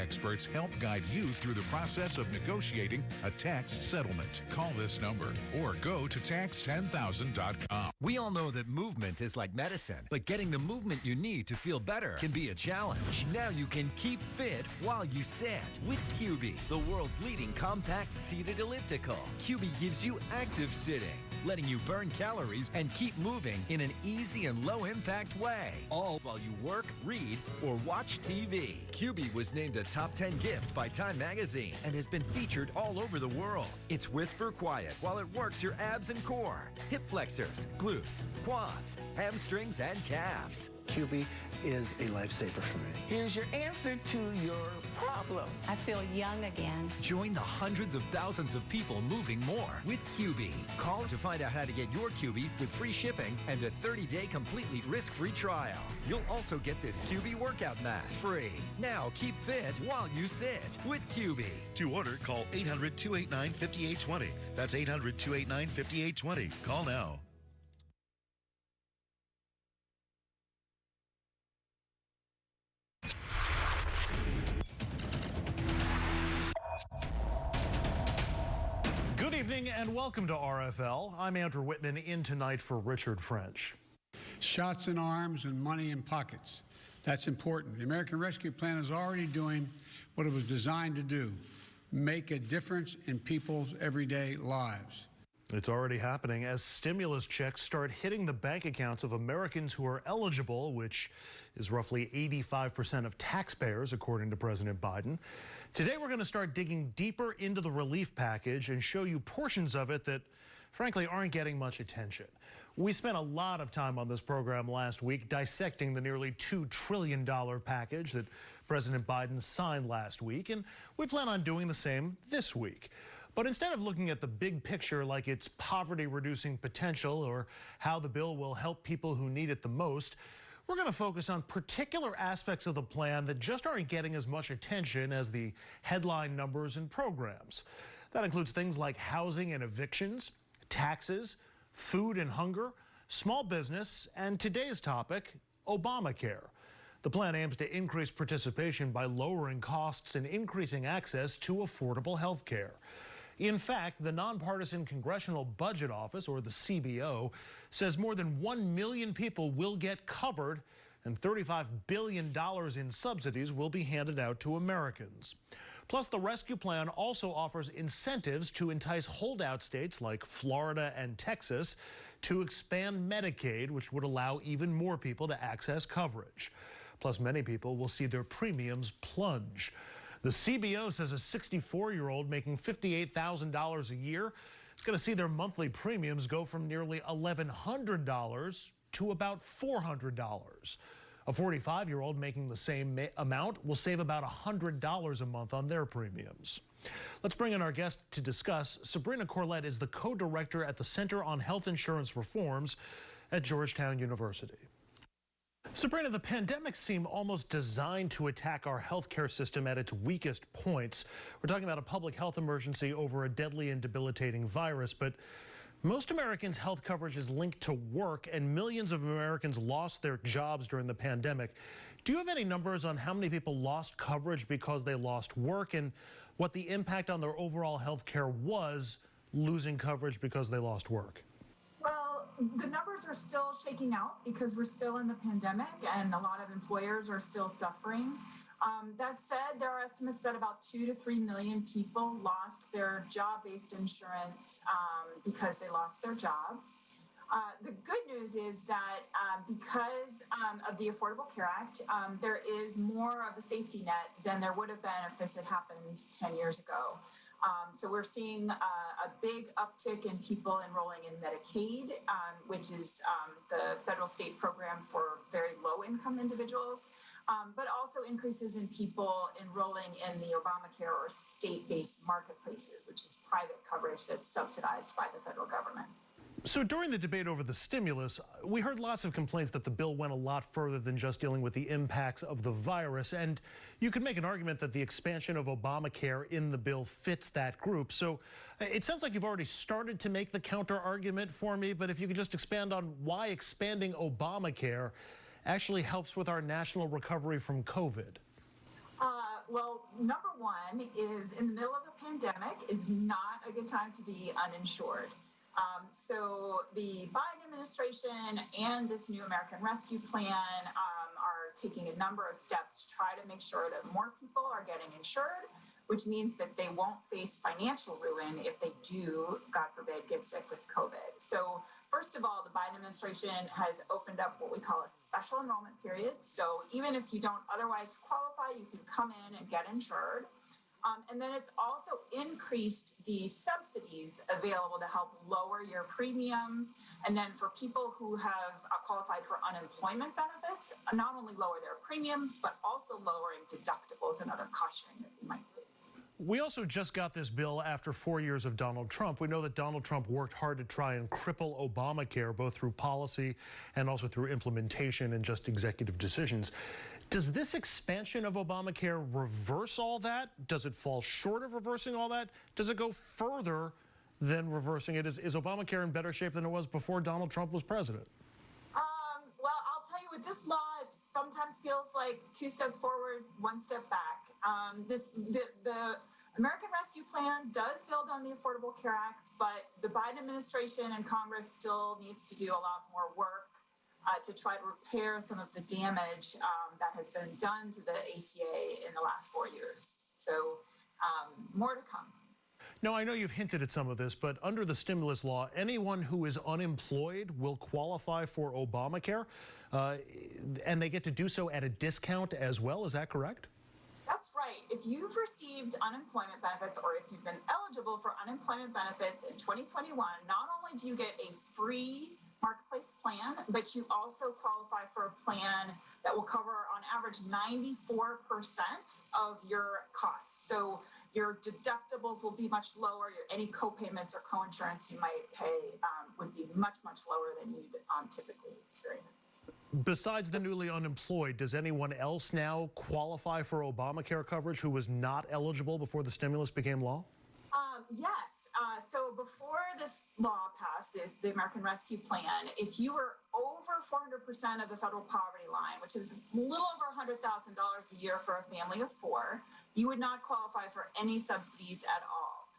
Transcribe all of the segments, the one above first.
experts help guide you through the process of negotiating a tax settlement. Call this number or go to tax10000.com. We all know that movement is like medicine, but getting the movement you need to feel better can be a challenge. Now you can keep fit while you sit with QB, the world's leading compact seated elliptical. QB gives you active sitting, letting you burn calories and keep moving in an easy and low-impact way, all while you work, read, or watch TV. QB was named a top 10 gift by Time Magazine and has been featured all over the world. It's whisper quiet while it works your abs and core, hip flexors, glutes, quads, hamstrings, and calves. QB is a lifesaver for me. Here's your answer to your problem. I feel young again. Join the hundreds of thousands of people moving more with QB. Call to find out how to get your QB with free shipping and a 30-day completely risk-free trial. You'll also get this QB workout mat free. Now keep fit while you sit with QB. To order, call 800-289-5820. That's 800-289-5820. Call now. Good evening and welcome to RFL. I'm Andrew Whitman, in tonight for Richard French. Shots in arms and money in pockets. That's important. The American Rescue Plan is already doing what it was designed to do, make a difference in people's everyday lives. It's already happening as stimulus checks start hitting the bank accounts of Americans who are eligible, which is roughly 85% of taxpayers, according to President Biden. Today, we're going to start digging deeper into the relief package and show you portions of it that, frankly, aren't getting much attention. We spent a lot of time on this program last week dissecting the nearly $2 trillion package that President Biden signed last week, and we plan on doing the same this week. But instead of looking at the big picture like its poverty-reducing potential or how the bill will help people who need it the most, we're going to focus on particular aspects of the plan that just aren't getting as much attention as the headline numbers and programs. That includes things like housing and evictions, taxes, food and hunger, small business, and today's topic, Obamacare. The plan aims to increase participation by lowering costs and increasing access to affordable health care. In fact, the Nonpartisan Congressional Budget Office, or the CBO, says more than 1 million people will get covered and $35 billion in subsidies will be handed out to Americans. Plus, the rescue plan also offers incentives to entice holdout states like Florida and Texas to expand Medicaid, which would allow even more people to access coverage. Plus, many people will see their premiums plunge. The CBO says a 64-year-old making $58,000 a year is going to see their monthly premiums go from nearly $1,100 to about $400. A 45-year-old making the same amount will save about $100 a month on their premiums. Let's bring in our guest to discuss. Sabrina Corlett is the co-director at the Center on Health Insurance Reforms at Georgetown University. Sabrina, the pandemic seemed almost designed to attack our healthcare system at its weakest points. We're talking about a public health emergency over a deadly and debilitating virus, but most Americans' health coverage is linked to work, and millions of Americans lost their jobs during the pandemic. Do you have any numbers on how many people lost coverage because they lost work and what the impact on their overall health care was losing coverage because they lost work? Well, the numbers are still shaking out because we're still in the pandemic and a lot of employers are still suffering. That said, there are estimates that about 2 to 3 million people lost their job-based insurance because they lost their jobs. The good news is that because of the Affordable Care Act, there is more of a safety net than there would have been if this had happened 10 years ago. So we're seeing a big uptick in people enrolling in Medicaid, which is the federal state program for very low-income individuals, but also increases in people enrolling in the Obamacare or state-based marketplaces, which is private coverage that's subsidized by the federal government. So during the debate over the stimulus, we heard lots of complaints that the bill went a lot further than just dealing with the impacts of the virus. And you could make an argument that the expansion of Obamacare in the bill fits that group. So it sounds like you've already started to make the counter argument for me. But if you could just expand on why expanding Obamacare actually helps with our national recovery from COVID. Well, number one is in the middle of a pandemic is not a good time to be uninsured. So the Biden administration and this new American Rescue Plan are taking a number of steps to try to make sure that more people are getting insured, which means that they won't face financial ruin if they do, God forbid, get sick with COVID. So first of all, the Biden administration has opened up what we call a special enrollment period. So even if you don't otherwise qualify, you can come in and get insured. And then it's also increased the subsidies available to help lower your premiums. And then for people who have qualified for unemployment benefits, not only lower their premiums, but also lowering deductibles and other cost sharing that they might face. We also just got this bill after 4 years of Donald Trump. We know that Donald Trump worked hard to try and cripple Obamacare, both through policy and also through implementation and just executive decisions. Does this expansion of Obamacare reverse all that? Does it fall short of reversing all that? Does it go further than reversing it? Is Obamacare in better shape than it was before Donald Trump was president? Well, I'll tell you, with this law, it sometimes feels like 2 steps forward, 1 step back. The American Rescue Plan does build on the Affordable Care Act, but the Biden administration and Congress still needs to do a lot more work to try to repair some of the damage that has been done to the ACA in the last 4 years. So more to come. Now, I know you've hinted at some of this, but under the stimulus law, anyone who is unemployed will qualify for Obamacare, and they get to do so at a discount as well. Is that correct? That's right. If you've received unemployment benefits or if you've been eligible for unemployment benefits in 2021, not only do you get a free marketplace plan, but you also qualify for a plan that will cover on average 94% of your costs. So your deductibles will be much lower. Any co-payments or co-insurance you might pay would be much, much lower than you'd typically experience. Besides the newly unemployed, does anyone else now qualify for Obamacare coverage who was not eligible before the stimulus became law? Yes. So before this law passed, the American Rescue Plan, if you were over 400% of the federal poverty line, which is a little over $100,000 a year for a family of 4, you would not qualify for any subsidies at all.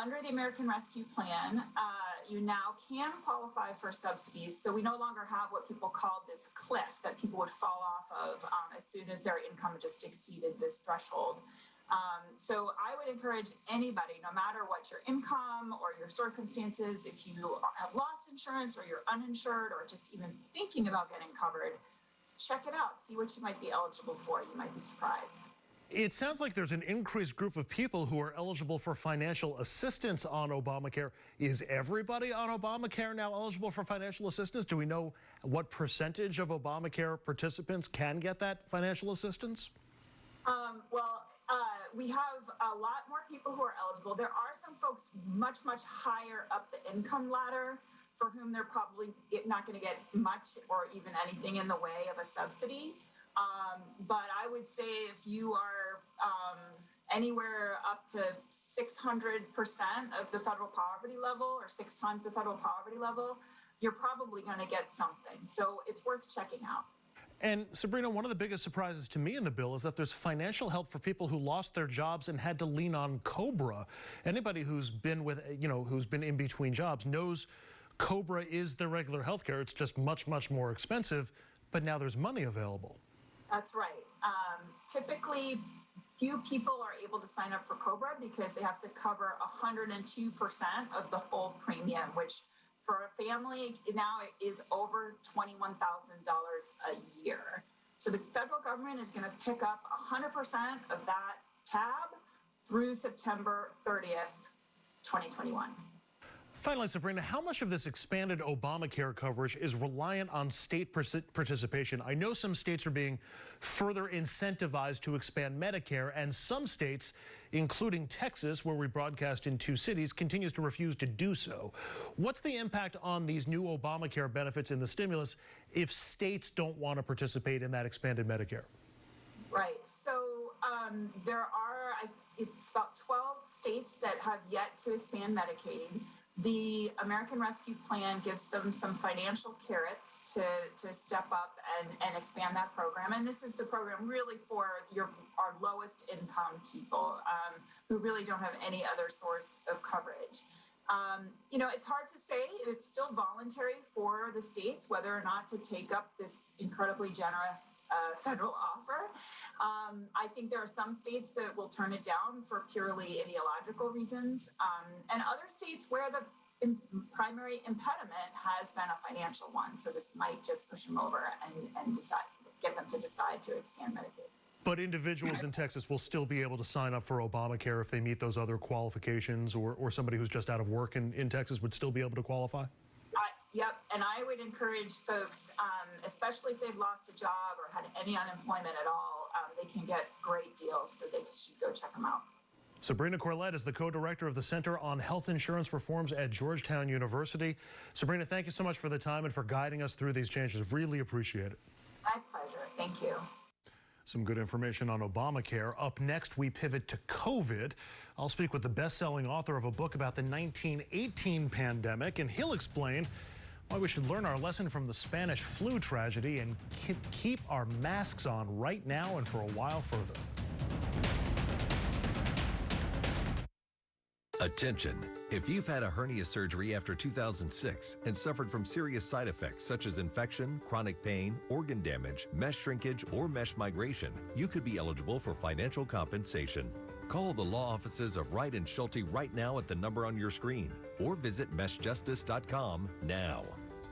Under the American Rescue Plan, you now can qualify for subsidies. So we no longer have what people called this cliff that people would fall off of as soon as their income just exceeded this threshold. So I would encourage anybody, no matter what your income or your circumstances, if you have lost insurance or you're uninsured or just even thinking about getting covered, check it out, see what you might be eligible for. You might be surprised. It sounds like there's an increased group of people who are eligible for financial assistance on Obamacare. Is everybody on Obamacare now eligible for financial assistance? Do we know what percentage of Obamacare participants can get that financial assistance? We have a lot more people who are eligible. There are some folks much, much higher up the income ladder for whom they're probably not going to get much or even anything in the way of a subsidy. But I would say if you are anywhere up to 600% of the federal poverty level or 6 times the federal poverty level, you're probably going to get something. So it's worth checking out. And Sabrina, one of the biggest surprises to me in the bill is that there's financial help for people who lost their jobs and had to lean on COBRA. Anybody who's been who's been in between jobs knows COBRA is the regular health care. It's just much, much more expensive, but now there's money available. That's right. Typically, few people are able to sign up for COBRA because they have to cover 102% of the full premium, which for a family now it is over $21,000 a year. So the federal government is going to pick up 100% of that tab through September 30th, 2021. Finally, Sabrina, how much of this expanded Obamacare coverage is reliant on state participation? I know some states are being further incentivized to expand Medicare, and some states, including Texas, where we broadcast in 2 cities, continues to refuse to do so. What's the impact on these new Obamacare benefits in the stimulus if states don't want to participate in that expanded Medicare? Right. So it's about 12 states that have yet to expand Medicaid. The American Rescue Plan gives them some financial carrots to step up and expand that program. And this is the program really for our lowest income people who really don't have any other source of coverage. It's hard to say. It's still voluntary for the states whether or not to take up this incredibly generous federal offer. I think there are some states that will turn it down for purely ideological reasons, and other states where the primary impediment has been a financial one. So this might just push them over and get them to decide to expand Medicaid. But individuals in Texas will still be able to sign up for Obamacare if they meet those other qualifications, or somebody who's just out of work in Texas would still be able to qualify? Yep, and I would encourage folks, especially if they've lost a job or had any unemployment at all, they can get great deals, so they should go check them out. Sabrina Corlett is the co-director of the Center on Health Insurance Reforms at Georgetown University. Sabrina, thank you so much for the time and for guiding us through these changes. Really appreciate it. My pleasure. Thank you. Some good information on Obamacare. Up next, we pivot to COVID. I'll speak with the best-selling author of a book about the 1918 pandemic, and he'll explain why we should learn our lesson from the Spanish flu tragedy and keep our masks on right now and for a while further. Attention. If you've had a hernia surgery after 2006 and suffered from serious side effects such as infection, chronic pain, organ damage, mesh shrinkage, or mesh migration, you could be eligible for financial compensation. Call the law offices of Wright & Schulte right now at the number on your screen, or visit meshjustice.com now.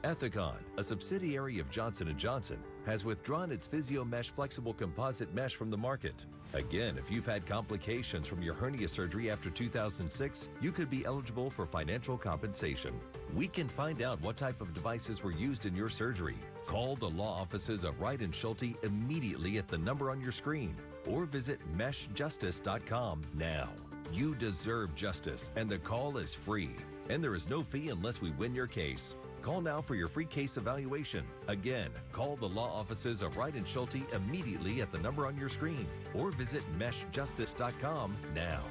Ethicon, a subsidiary of Johnson & Johnson, has withdrawn its PhysioMesh flexible composite mesh from the market. Again, if you've had complications from your hernia surgery after 2006, you could be eligible for financial compensation. We can find out what type of devices were used in your surgery. Call the law offices of Wright & Schulte immediately at the number on your screen, or visit meshjustice.com now. You deserve justice, and the call is free. And there is no fee unless we win your case. Call now for your free case evaluation. Again, call the law offices of Wright & Schulte immediately at the number on your screen, or visit meshjustice.com now.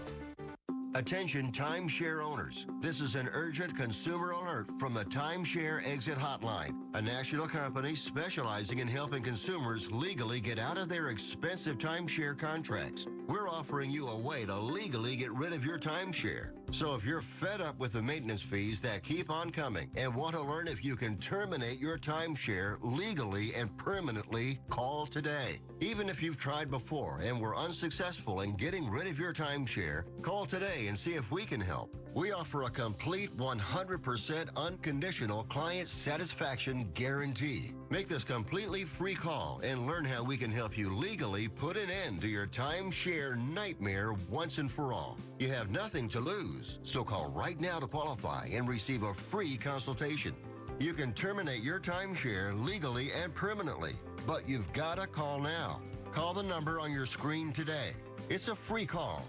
Attention timeshare owners. This is an urgent consumer alert from the Timeshare Exit Hotline, a national company specializing in helping consumers legally get out of their expensive timeshare contracts. We're offering you a way to legally get rid of your timeshare. So if you're fed up with the maintenance fees that keep on coming and want to learn if you can terminate your timeshare legally and permanently, call today. Even if you've tried before and were unsuccessful in getting rid of your timeshare, call today and see if we can help. We offer a complete 100% unconditional client satisfaction guarantee. Make this completely free call and learn how we can help you legally put an end to your timeshare nightmare once and for all. You have nothing to lose, so call right now to qualify and receive a free consultation. You can terminate your timeshare legally and permanently, but you've got to call now. Call the number on your screen today. It's a free call.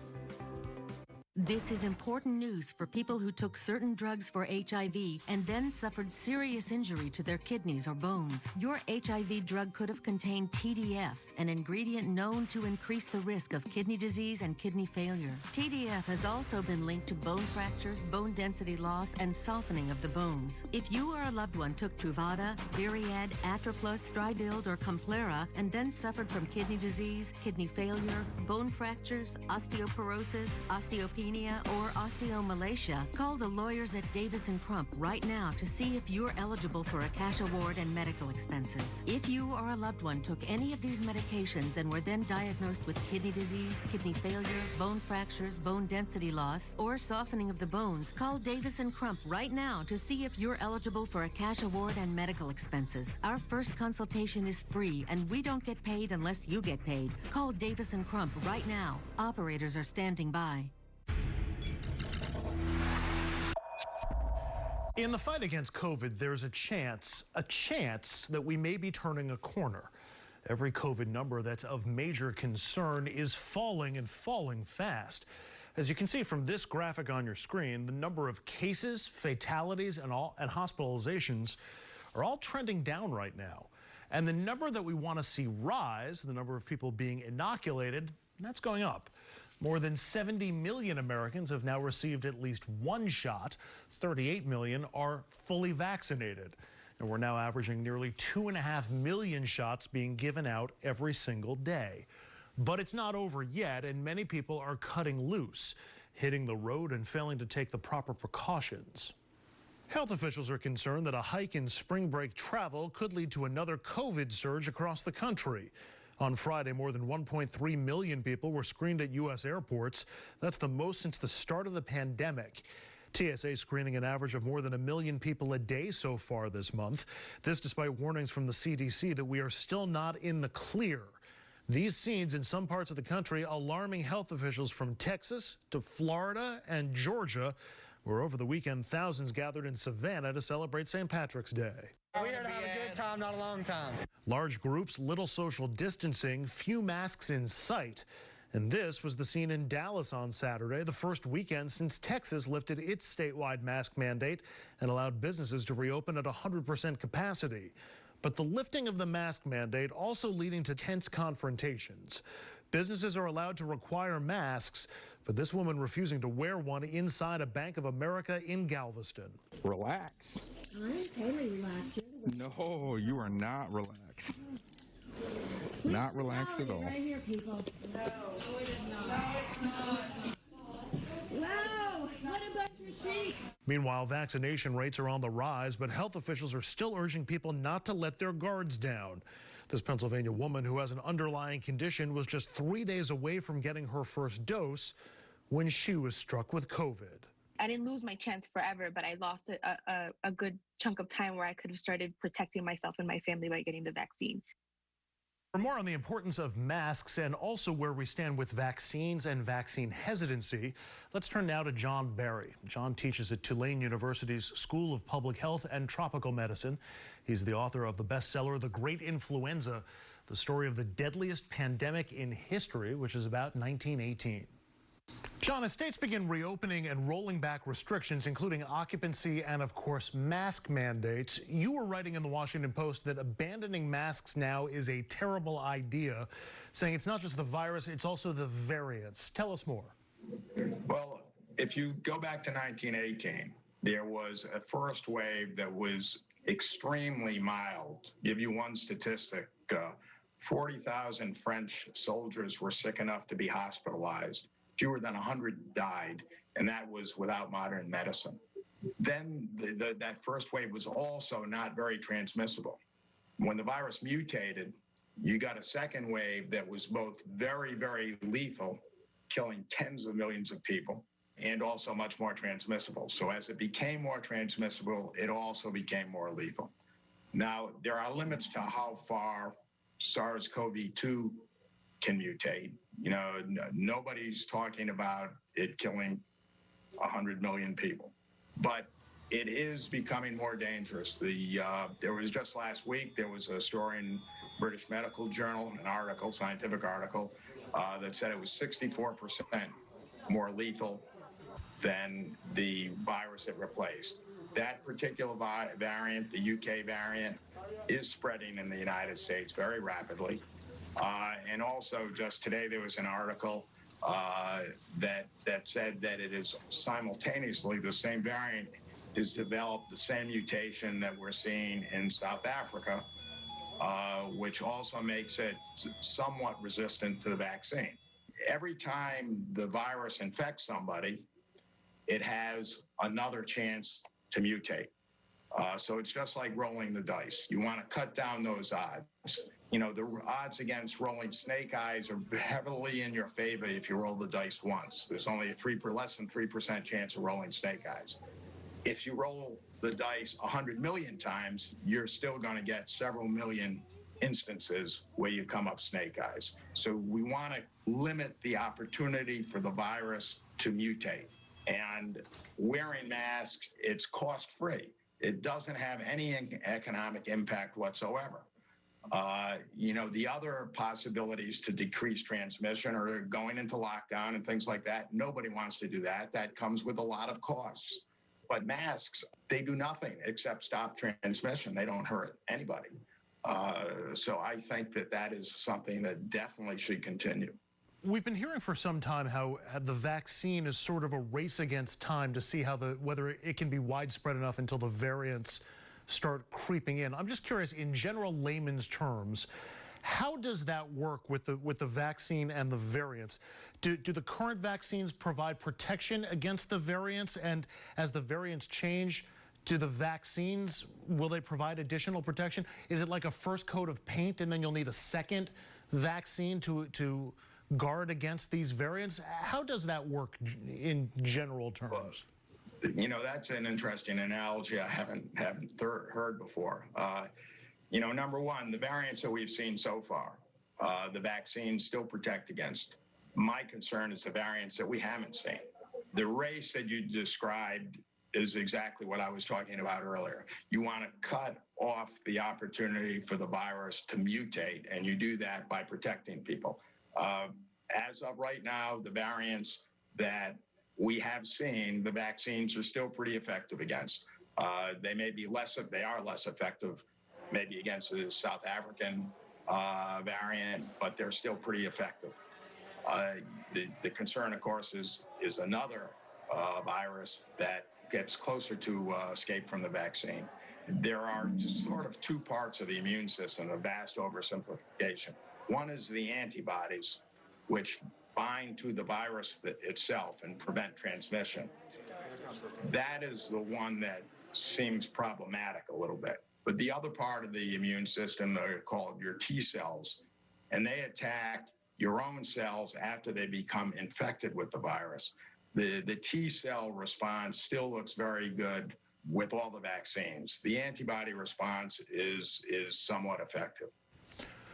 This is important news for people who took certain drugs for HIV and then suffered serious injury to their kidneys or bones. Your HIV drug could have contained TDF, an ingredient known to increase the risk of kidney disease and kidney failure. TDF has also been linked to bone fractures, bone density loss, and softening of the bones. If you or a loved one took Truvada, Viriad, Atroplus, Stribild, or Complera and then suffered from kidney disease, kidney failure, bone fractures, osteoporosis, osteopenia, or osteomalacia, call the lawyers at Davis & Crump right now to see if you're eligible for a cash award and medical expenses. If you or a loved one took any of these medications and were then diagnosed with kidney disease, kidney failure, bone fractures, bone density loss, or softening of the bones, call Davis & Crump right now to see if you're eligible for a cash award and medical expenses. Our first consultation is free, and we don't get paid unless you get paid. Call Davis & Crump right now. Operators are standing by. In the fight against COVID, there's a chance that we may be turning a corner. Every COVID number that's of major concern is falling and falling fast. As you can see from this graphic on your screen, the number of cases, fatalities, and hospitalizations are all trending down right now. And the number that we want to see rise, the number of people being inoculated, that's going up. More than 70 million Americans have now received at least one shot. 38 million are fully vaccinated. And we're now averaging nearly 2.5 million shots being given out every single day. But it's not over yet, and many people are cutting loose, hitting the road and failing to take the proper precautions. Health officials are concerned that a hike in spring break travel could lead to another COVID surge across the country. On Friday, more than 1.3 million people were screened at U.S. airports. That's the most since the start of the pandemic. TSA screening an average of more than 1 million people a day so far this month. This despite warnings from the CDC that we are still not in the clear. These scenes in some parts of the country alarming health officials from Texas to Florida and Georgia, where over the weekend thousands gathered in Savannah to celebrate St. Patrick's Day. We're here to have a good time, not a long time. Large groups, little social distancing, few masks in sight. And this was the scene in Dallas on Saturday, the first weekend since Texas lifted its statewide mask mandate and allowed businesses to reopen at 100% capacity. But the lifting of the mask mandate also leading to tense confrontations. Businesses are allowed to require masks, but this woman refusing to wear one inside a Bank of America in Galveston. Relax. I'm totally relaxed. No, you are not relaxed. Please, not relaxed at all. Right here, people. No, it is not. No, it's not. Wow, what a bunch of sheep. Meanwhile, vaccination rates are on the rise, but health officials are still urging people not to let their guards down. This Pennsylvania woman who has an underlying condition was just 3 days away from getting her first dose when she was struck with COVID. I didn't lose my chance forever, but I lost a good chunk of time where I could have started protecting myself and my family by getting the vaccine. For more on the importance of masks and also where we stand with vaccines and vaccine hesitancy, let's turn now to John Barry. John teaches at Tulane University's School of Public Health and Tropical Medicine. He's the author of the bestseller, The Great Influenza, the story of the deadliest pandemic in history, which is about 1918. John, as states begin reopening and rolling back restrictions, including occupancy and, of course, mask mandates, you were writing in the Washington Post that abandoning masks now is a terrible idea, saying it's not just the virus, it's also the variants. Tell us more. Well, if you go back to 1918, there was a first wave that was extremely mild. Give you one statistic. 40,000 French soldiers were sick enough to be hospitalized. Fewer than 100 died, and that was without modern medicine. Then that first wave was also not very transmissible. When the virus mutated, you got a second wave that was both very, very lethal, killing tens of millions of people, and also much more transmissible. So as it became more transmissible, it also became more lethal. Now, there are limits to how far SARS-CoV-2 can mutate. You know, nobody's talking about it killing 100 million people, but it is becoming more dangerous. There was just last week, there was a story in British Medical Journal, an article, scientific article, that said it was 64% more lethal than the virus it replaced. That particular variant, the UK variant, is spreading in the United States very rapidly. And also just today there was an article that said that it is simultaneously the same variant has developed the same mutation that we're seeing in South Africa, which also makes it somewhat resistant to the vaccine. Every time the virus infects somebody, it has another chance to mutate. So it's just like rolling the dice. You want to cut down those odds. You know, the odds against rolling snake eyes are heavily in your favor if you roll the dice once. There's only a less than 3% chance of rolling snake eyes. If you roll the dice 100 million times, you're still going to get several million instances where you come up snake eyes. So we want to limit the opportunity for the virus to mutate. And wearing masks, it's cost-free. It doesn't have any economic impact whatsoever. You know, the other possibilities to decrease transmission are going into lockdown and things like that. Nobody wants to do that. That comes with a lot of costs. But masks, they do nothing except stop transmission. They don't hurt anybody. So I think that is something that definitely should continue. We've been hearing for some time how the vaccine is sort of a race against time to see how whether it can be widespread enough until the variants start creeping in. I'm just curious, in general layman's terms, how does that work with the vaccine and the variants? Do the current vaccines provide protection against the variants? And as the variants change, do the vaccines, will they provide additional protection? Is it like a first coat of paint and then you'll need a second vaccine to guard against these variants? How does that work in general terms? You know, that's an interesting analogy I haven't heard before. You know, number one, the variants that we've seen so far, the vaccines still protect against. My concern is the variants that we haven't seen. The race that you described is exactly what I was talking about earlier. You want to cut off the opportunity for the virus to mutate, and you do that by protecting people. As of right now, the variants that we have seen, the vaccines are still pretty effective against. They are less effective maybe against the South African variant, but they're still pretty effective. The concern, of course, is another virus that gets closer to escape from the vaccine. There are sort of two parts of the immune system, a vast oversimplification. One is the antibodies, which bind to the virus itself and prevent transmission. That is the one that seems problematic a little bit. But the other part of the immune system are called your T cells, and they attack your own cells after they become infected with the virus. The T cell response still looks very good with all the vaccines. The antibody response is somewhat effective.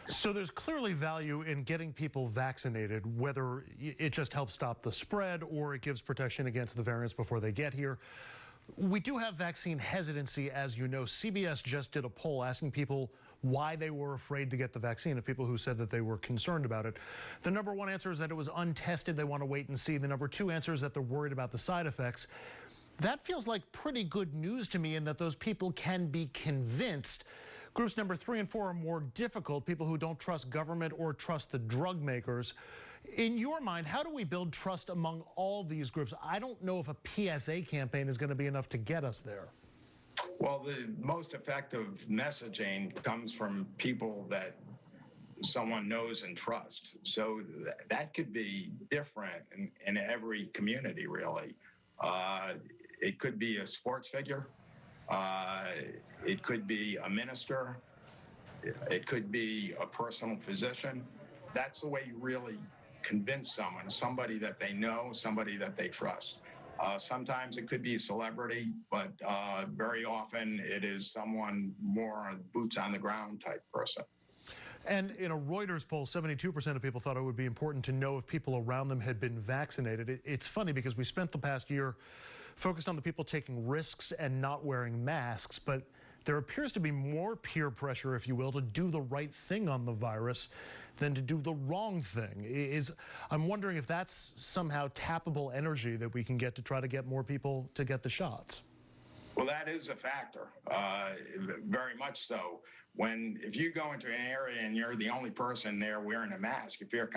So there's clearly value in getting people vaccinated, whether it just helps stop the spread or it gives protection against the variants before they get here. We do have vaccine hesitancy, as you know. CBS just did a poll asking people why they were afraid to get the vaccine, of people who said that they were concerned about it. The number one answer is that it was untested. They want to wait and see. The number two answer is that they're worried about the side effects. That feels like pretty good news to me, in that those people can be convinced. Groups number 3 and 4 are more difficult, people who don't trust government or trust the drug makers. In your mind, how do we build trust among all these groups? I don't know if a PSA campaign is going to be enough to get us there. Well, the most effective messaging comes from people that someone knows and trusts. So that could be different in every community, really. It could be a sports figure. It could be a minister. It could be a personal physician. That's the way you really convince someone, somebody that they know, somebody that they trust. Sometimes it could be a celebrity, but very often it is someone more boots on the ground type person. And in a Reuters poll, 72% of people thought it would be important to know if people around them had been vaccinated. It's funny because we spent the past year focused on the people taking risks and not wearing masks, but there appears to be more peer pressure, if you will, to do the right thing on the virus than to do the wrong thing. I'm wondering if that's somehow tappable energy that we can get to try to get more people to get the shots. Well, that is a factor, very much so. If you go into an area and you're the only person there wearing a mask, you feel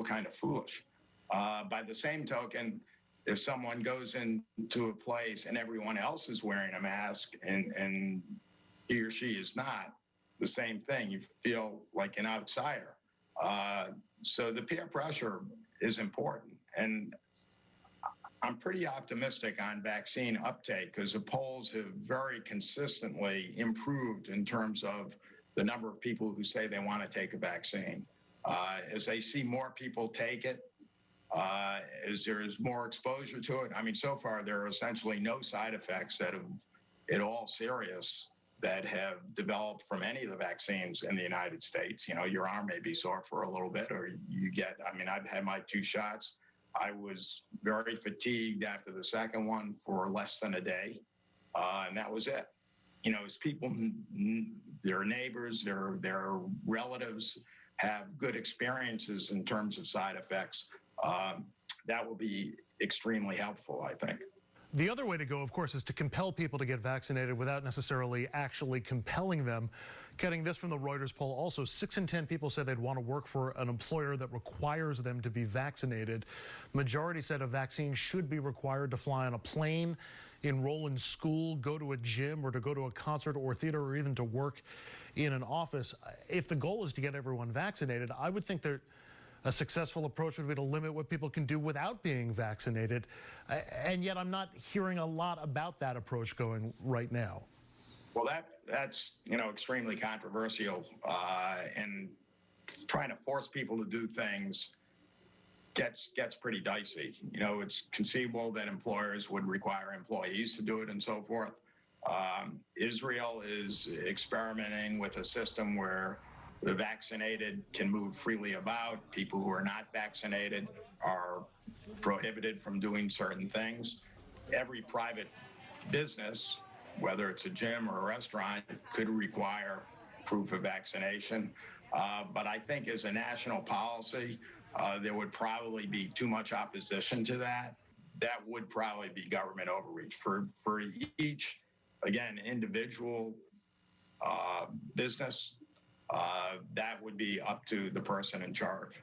kind of foolish. By the same token, if someone goes into a place and everyone else is wearing a mask and he or she is not, the same thing, you feel like an outsider. So the peer pressure is important. And I'm pretty optimistic on vaccine uptake because the polls have very consistently improved in terms of the number of people who say they want to take a vaccine. As they see more people take it, as there's more exposure to it. I mean, so far, there are essentially no side effects that have at all serious that have developed from any of the vaccines in the United States. You know, your arm may be sore for a little bit, or I've had my 2 shots. I was very fatigued after the second one for less than a day, and that was it. You know, as people, their neighbors, their relatives have good experiences in terms of side effects, that will be extremely helpful, I think. The other way to go, of course, is to compel people to get vaccinated without necessarily actually compelling them. Getting this from the Reuters poll also, 6 in 10 people said they'd want to work for an employer that requires them to be vaccinated. Majority said a vaccine should be required to fly on a plane, enroll in school, go to a gym, or to go to a concert or theater, or even to work in an office. If the goal is to get everyone vaccinated, I would think that a successful approach would be to limit what people can do without being vaccinated. And yet I'm not hearing a lot about that approach going right now. Well, that's extremely controversial, and trying to force people to do things gets pretty dicey. It's conceivable that employers would require employees to do it and so forth. Israel is experimenting with a system where the vaccinated can move freely about. People who are not vaccinated are prohibited from doing certain things. Every private business, whether it's a gym or a restaurant, could require proof of vaccination. But I think as a national policy, there would probably be too much opposition to that. That would probably be government overreach. For each, again, individual business, that would be up to the person in charge.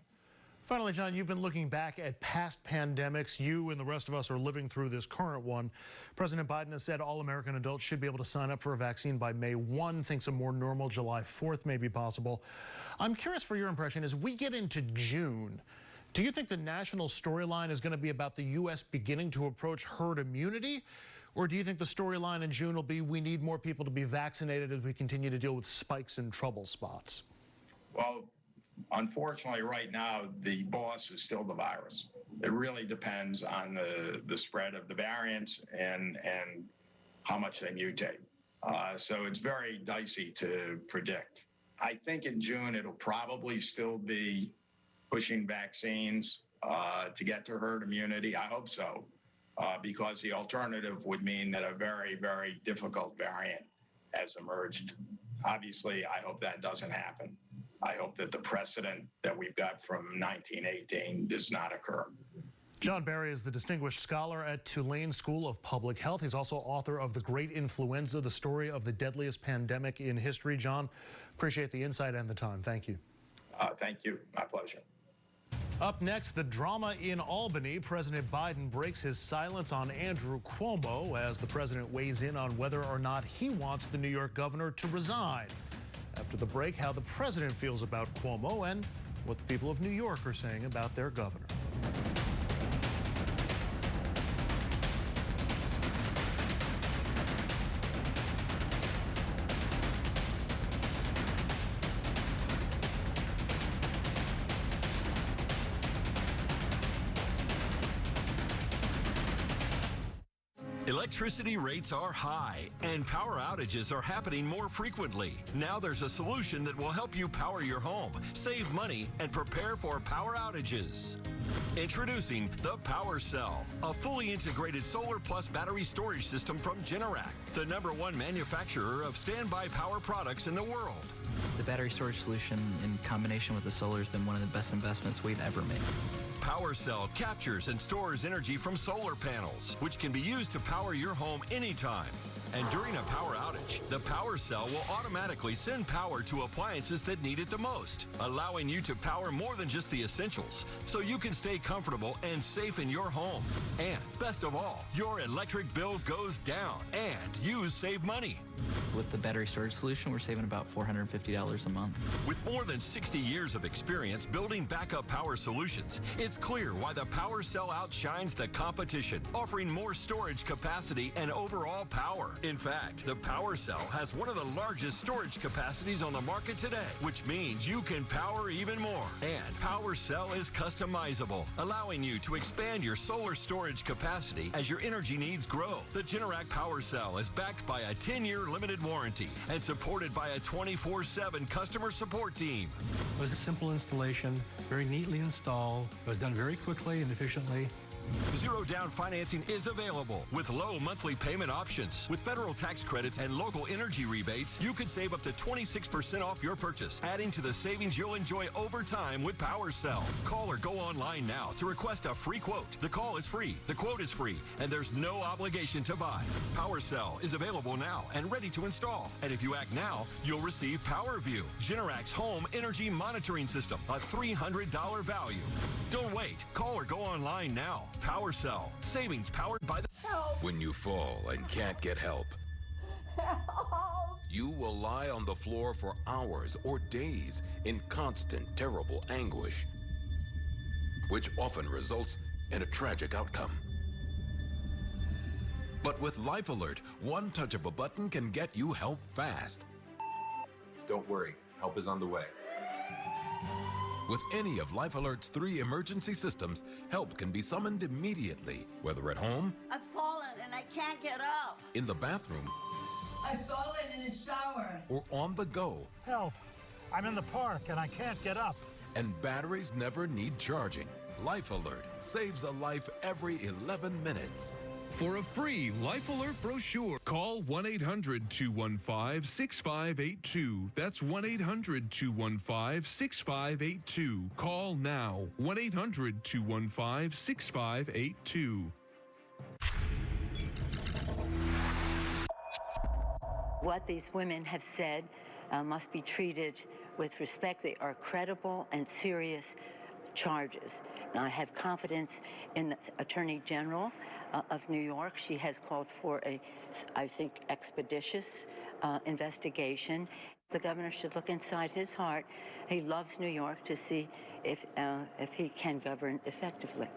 Finally, John, you've been looking back at past pandemics. You and the rest of us are living through this current one. President Biden has said all American adults should be able to sign up for a vaccine by May 1, thinks a more normal July 4th may be possible. I'm curious for your impression, as we get into June, do you think the national storyline is going to be about the U.S. beginning to approach herd immunity? Or do you think the storyline in June will be we need more people to be vaccinated as we continue to deal with spikes and trouble spots? Well, unfortunately, right now, the boss is still the virus. It really depends on the spread of the variants and how much they mutate. So it's very dicey to predict. I think in June, it'll probably still be pushing vaccines to get to herd immunity. I hope so, because the alternative would mean that a very, very difficult variant has emerged. Obviously, I hope that doesn't happen. I hope that the precedent that we've got from 1918 does not occur. John Barry is the distinguished scholar at Tulane School of Public Health. He's also author of The Great Influenza, the story of the deadliest pandemic in history. John, appreciate the insight and the time. Thank you. Thank you. My pleasure. Up next, the drama in Albany. President Biden breaks his silence on Andrew Cuomo as the president weighs in on whether or not he wants the New York governor to resign. After the break, how the president feels about Cuomo and what the people of New York are saying about their governor. Electricity rates are high and power outages are happening more frequently. Now there's a solution that will help you power your home, save money, and prepare for power outages. Introducing the Power Cell, a fully integrated solar plus battery storage system from Generac, the #1 manufacturer of standby power products in the world. The battery storage solution in combination with the solar has been one of the best investments we've ever made. Power Cell captures and stores energy from solar panels, which can be used to power your home anytime. And during a power outage, the Power Cell will automatically send power to appliances that need it the most, allowing you to power more than just the essentials, so you can stay comfortable and safe in your home. And best of all, your electric bill goes down and you save money. With the battery storage solution, we're saving about $450 a month. With more than 60 years of experience building backup power solutions, it's clear why the Power Cell outshines the competition, offering more storage capacity and overall power. In fact, the Power Cell has one of the largest storage capacities on the market today, which means you can power even more. And Power Cell is customizable, allowing you to expand your solar storage capacity as your energy needs grow. The Generac Power Cell is backed by a 10-year limited warranty and supported by a 24/7 customer support team. It was a simple installation, very neatly installed. It was done very quickly and efficiently. Zero down financing is available with low monthly payment options. With federal tax credits and local energy rebates, you could save up to 26% off your purchase, adding to the savings you'll enjoy over time with PowerCell. Call or go online now to request a free quote. The call is free, the quote is free, and there's no obligation to buy. PowerCell is available now and ready to install. And if you act now, you'll receive PowerView, Generac's home energy monitoring system, a $300 value. Don't wait. Call or go online now. PowerCell. Savings powered by the... Help! When you fall and can't get help, Help! you will lie on the floor for hours or days in constant, terrible anguish, which often results in a tragic outcome. But with Life Alert, one touch of a button can get you help fast. Don't worry, help is on the way. With any of Life Alert's 3 emergency systems, help can be summoned immediately, whether at home, I've fallen and I can't get up. in the bathroom, I've fallen in a shower. or on the go. Help! I'm in the park and I can't get up. And batteries never need charging. Life Alert saves a life every 11 minutes. For a free Life Alert brochure, call 1-800-215-6582. That's 1-800-215-6582. Call now. 1-800-215-6582. What these women have said must be treated with respect. They are credible and serious charges. Now, I have confidence in the Attorney General of New York. She has called for a, I think, expeditious investigation. The governor should look inside his heart. He loves New York, to see if he can govern effectively.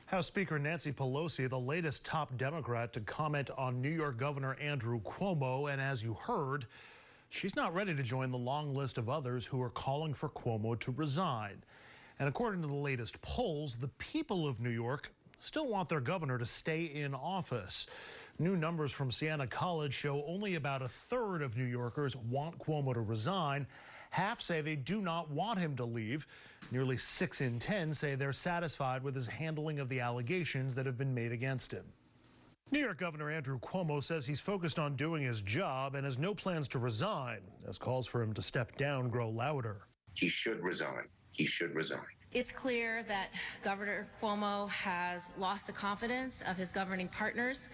House Speaker Nancy Pelosi, the latest top Democrat to comment on New York Governor Andrew Cuomo, and as you heard, she's not ready to join the long list of others who are calling for Cuomo to resign. And according to the latest polls, the people of New York still want their governor to stay in office. New numbers from Siena College show only about a third of New Yorkers want Cuomo to resign. Half say they do not want him to leave. Nearly 6 in 10 say they're satisfied with his handling of the allegations that have been made against him. New York Governor Andrew Cuomo says he's focused on doing his job and has no plans to resign, as calls for him to step down grow louder. He should resign. He should resign. It's clear that Governor Cuomo has lost the confidence of his governing partners,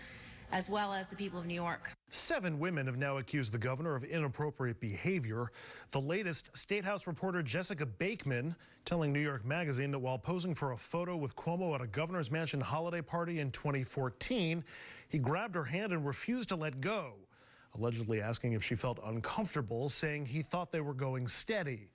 as well as the people of New York. 7 women have now accused the governor of inappropriate behavior. The latest, State House reporter Jessica Bakeman telling New York Magazine that while posing for a photo with Cuomo at a governor's mansion holiday party in 2014, he grabbed her hand and refused to let go, allegedly asking if she felt uncomfortable, saying he thought they were going steady.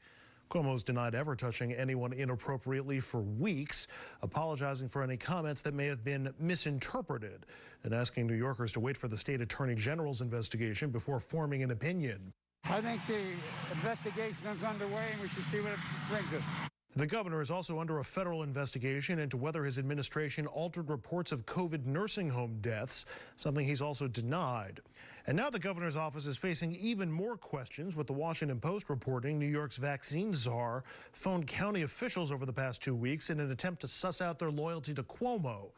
Cuomo's denied ever touching anyone inappropriately for weeks, apologizing for any comments that may have been misinterpreted and asking New Yorkers to wait for the state attorney general's investigation before forming an opinion. I think the investigation is underway and we should see what it brings us. The governor is also under a federal investigation into whether his administration altered reports of COVID nursing home deaths, something he's also denied. And now the governor's office is facing even more questions, with the Washington Post reporting New York's vaccine czar phoned county officials over the past 2 weeks in an attempt to suss out their loyalty to Cuomo.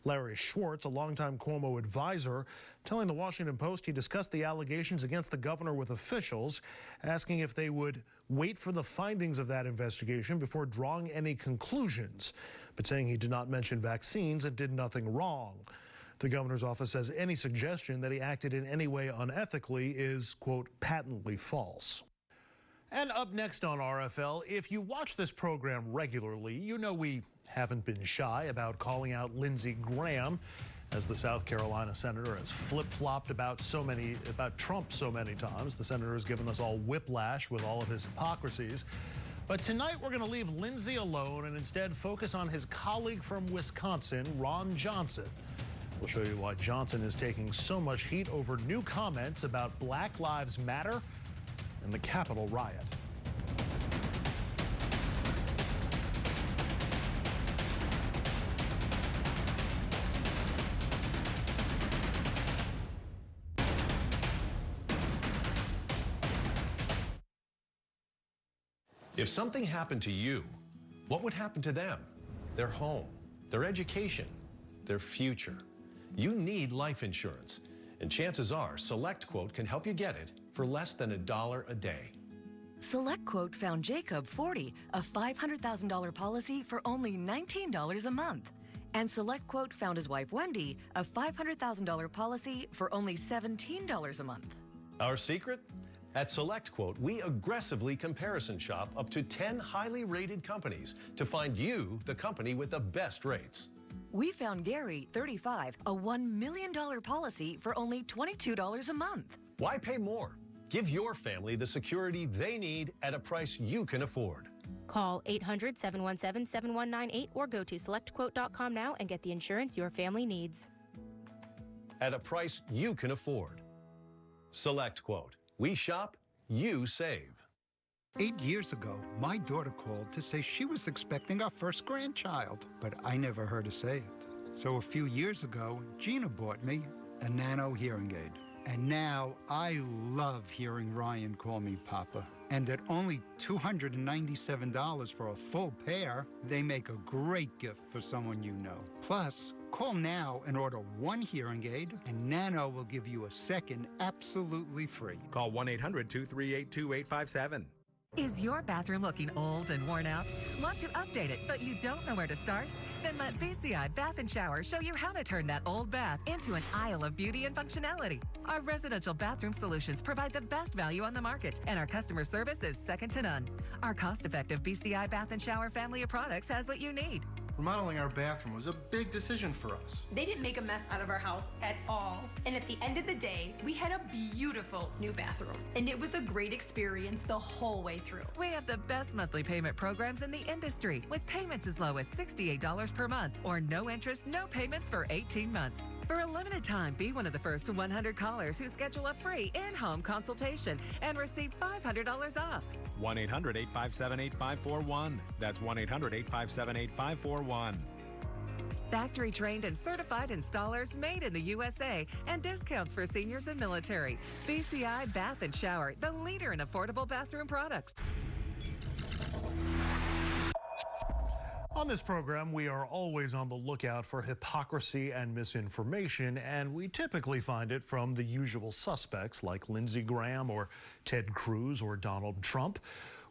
Larry Schwartz, a longtime Cuomo advisor, telling the Washington Post he discussed the allegations against the governor with officials, asking if they would wait for the findings of that investigation before drawing any conclusions, but saying he did not mention vaccines and did nothing wrong. The governor's office says any suggestion that he acted in any way unethically is, quote, patently false. And up next on RFL, if you watch this program regularly, you know we haven't been shy about calling out Lindsey Graham, as the South Carolina senator has flip-flopped about Trump so many times. The senator has given us all whiplash with all of his hypocrisies. But tonight we're going to leave Lindsey alone and instead focus on his colleague from Wisconsin, Ron Johnson. We'll show you why Johnson is taking so much heat over new comments about Black Lives Matter and the Capitol riot. If something happened to you, what would happen to them? Their home, their education, their future. You need life insurance, and chances are SelectQuote can help you get it for less than $1 a day. SelectQuote found Jacob 40, a $500,000 policy for only $19 a month. And SelectQuote found his wife Wendy a $500,000 policy for only $17 a month. Our secret? At SelectQuote, we aggressively comparison shop up to 10 highly rated companies to find you the company with the best rates. We found Gary, 35, a $1 million policy for only $22 a month. Why pay more? Give your family the security they need at a price you can afford. Call 800-717-7198 or go to selectquote.com now and get the insurance your family needs. At a price you can afford. SelectQuote. We shop, you save. 8 years ago, my daughter called to say she was expecting our first grandchild, but I never heard her say it. So a few years ago, Gina bought me a nano hearing aid. And now I love hearing Ryan call me Papa. And at only $297 for a full pair, they make a great gift for someone you know. Plus, call now and order one hearing aid, and Nano will give you a second absolutely free. Call 1-800-238-2857. Is your bathroom looking old and worn out? Want to update it, but you don't know where to start? Then let BCI Bath & Shower show you how to turn that old bath into an aisle of beauty and functionality. Our residential bathroom solutions provide the best value on the market, and our customer service is second to none. Our cost-effective BCI Bath & Shower family of products has what you need. Remodeling our bathroom was a big decision for us. They didn't make a mess out of our house at all. And at the end of the day, we had a beautiful new bathroom. And it was a great experience the whole way through. We have the best monthly payment programs in the industry, with payments as low as $68 per month or no interest, no payments for 18 months. For a limited time, be one of the first 100 callers who schedule a free in-home consultation and receive $500 off. 1-800-857-8541. That's 1-800-857-8541. Factory trained and certified installers made in the USA, and discounts for seniors and military. BCI Bath & Shower, the leader in affordable bathroom products. On this program, we are always on the lookout for hypocrisy and misinformation, and we typically find it from the usual suspects like Lindsey Graham or Ted Cruz or Donald Trump.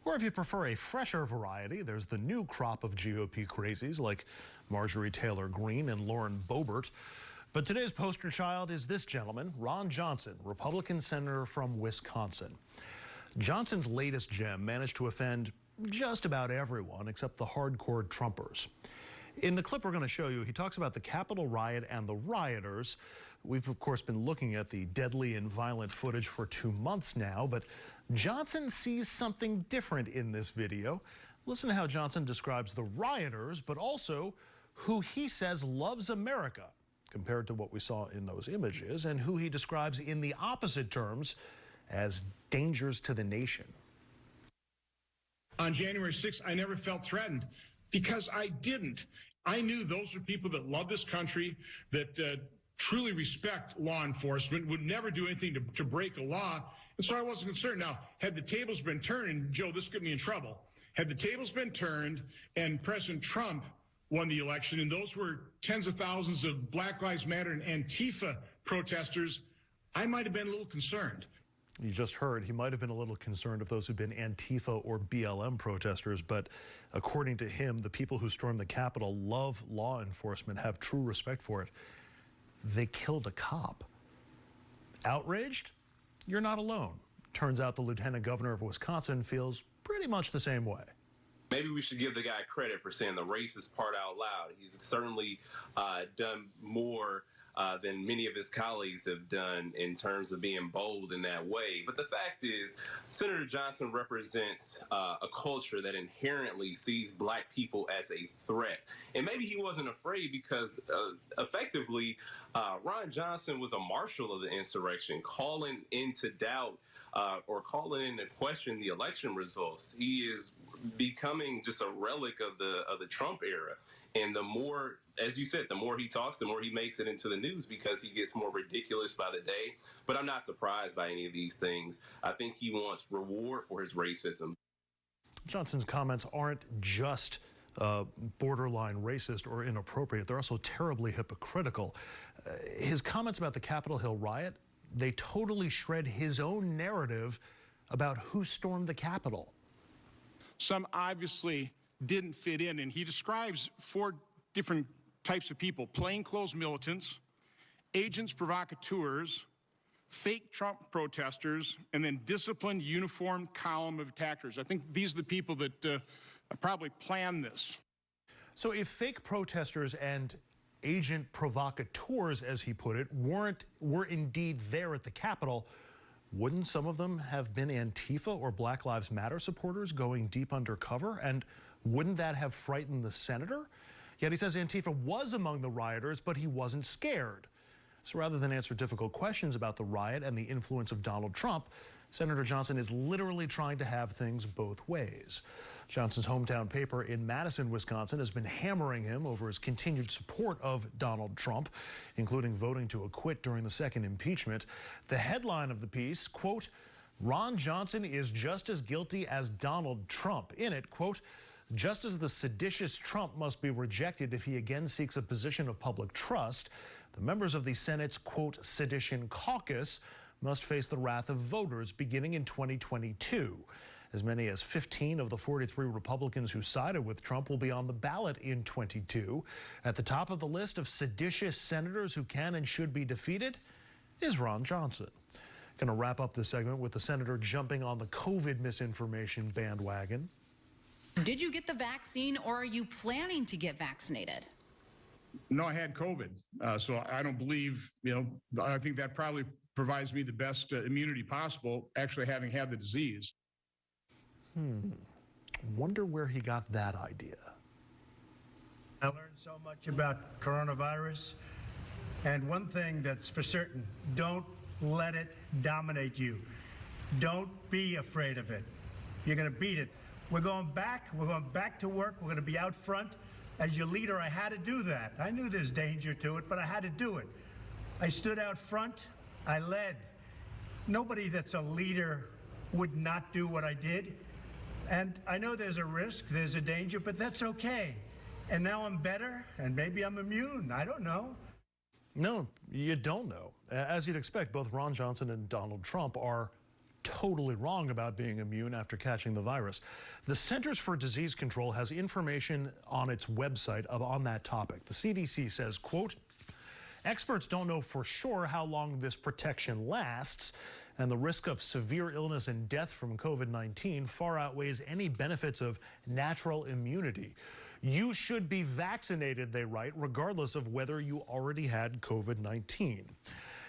Or if you prefer a fresher variety, there's the new crop of GOP crazies like Marjorie Taylor Greene and Lauren Boebert. But today's poster child is this gentleman, Ron Johnson, Republican senator from Wisconsin. Johnson's latest gem managed to offend just about everyone except the hardcore Trumpers. In the clip we're going to show you, he talks about the Capitol riot and the rioters. We've, of course, been looking at the deadly and violent footage for 2 months now, but Johnson sees something different in this video. Listen to how Johnson describes the rioters, but also who he says loves America, compared to what we saw in those images, and who he describes in the opposite terms as dangers to the nation. On January 6th, I never felt threatened because I didn't. I knew those were people that love this country, that truly respect law enforcement, would never do anything to break a law, and so I wasn't concerned. Now, had the tables been turned, and Joe, this got me in trouble, had the tables been turned and President Trump won the election, and those were tens of thousands of Black Lives Matter and Antifa protesters, I might have been a little concerned. You just heard he might have been a little concerned of those who've been Antifa or BLM protesters, but according to him, the people who stormed the Capitol love law enforcement, have true respect for it. They killed a cop. Outraged? You're not alone. Turns out the lieutenant governor of Wisconsin feels pretty much the same way. Maybe we should give the guy credit for saying the racist part out loud. He's certainly done more than many of his colleagues have done in terms of being bold in that way. But the fact is, Senator Johnson represents a culture that inherently sees black people as a threat. And maybe he wasn't afraid because effectively, Ron Johnson was a marshal of the insurrection, calling into doubt or calling into question the election results. He is becoming just a relic of the Trump era. And the more, as you said, the more he talks, the more he makes it into the news because he gets more ridiculous by the day. But I'm not surprised by any of these things. I think he wants reward for his racism. Johnson's comments aren't just borderline racist or inappropriate. They're also terribly hypocritical. His comments about the Capitol Hill riot, they totally shred his own narrative about who stormed the Capitol. Some obviously didn't fit in, and he describes 4 different types of people: plainclothes militants, agents provocateurs, fake Trump protesters, and then disciplined uniformed column of attackers. I think these are the people that probably planned this. So if fake protesters and agent provocateurs, as he put it, were indeed there at the Capitol, wouldn't some of them have been Antifa or Black Lives Matter supporters going deep undercover? And wouldn't that have frightened the senator? Yet he says Antifa was among the rioters, but he wasn't scared. So rather than answer difficult questions about the riot and the influence of Donald Trump, Senator Johnson is literally trying to have things both ways. Johnson's hometown paper in Madison, Wisconsin, has been hammering him over his continued support of Donald Trump, including voting to acquit during the second impeachment. The headline of the piece, quote, "Ron Johnson is just as guilty as Donald Trump." In it, quote, "Just as the seditious Trump must be rejected if he again seeks a position of public trust, the members of the Senate's, quote, sedition caucus must face the wrath of voters beginning in 2022. As many as 15 of the 43 Republicans who sided with Trump will be on the ballot in 22. At the top of the list of seditious senators who can and should be defeated is Ron Johnson." Going to wrap up this segment with the senator jumping on the COVID misinformation bandwagon. Did you get the vaccine, or are you planning to get vaccinated? No, I had COVID, so I don't believe, I think that probably provides me the best immunity possible, actually having had the disease. Wonder where he got that idea. I learned so much about coronavirus, and one thing that's for certain, don't let it dominate you. Don't be afraid of it. You're going to beat it. We're going back to work. We're going to be out front. As your leader, I had to do that. I knew there's danger to it, but I had to do it. I stood out front. I led. Nobody that's a leader would not do what I did. And I know there's a risk, there's a danger, but that's okay. And now I'm better, and maybe I'm immune. I don't know. No, you don't know. As you'd expect, both Ron Johnson and Donald Trump are totally wrong about being immune after catching the virus. The Centers for Disease Control has information on its website on that topic. The CDC says, quote, "Experts don't know for sure how long this protection lasts, and the risk of severe illness and death from COVID-19 far outweighs any benefits of natural immunity. You should be vaccinated," they write, "regardless of whether you already had COVID-19.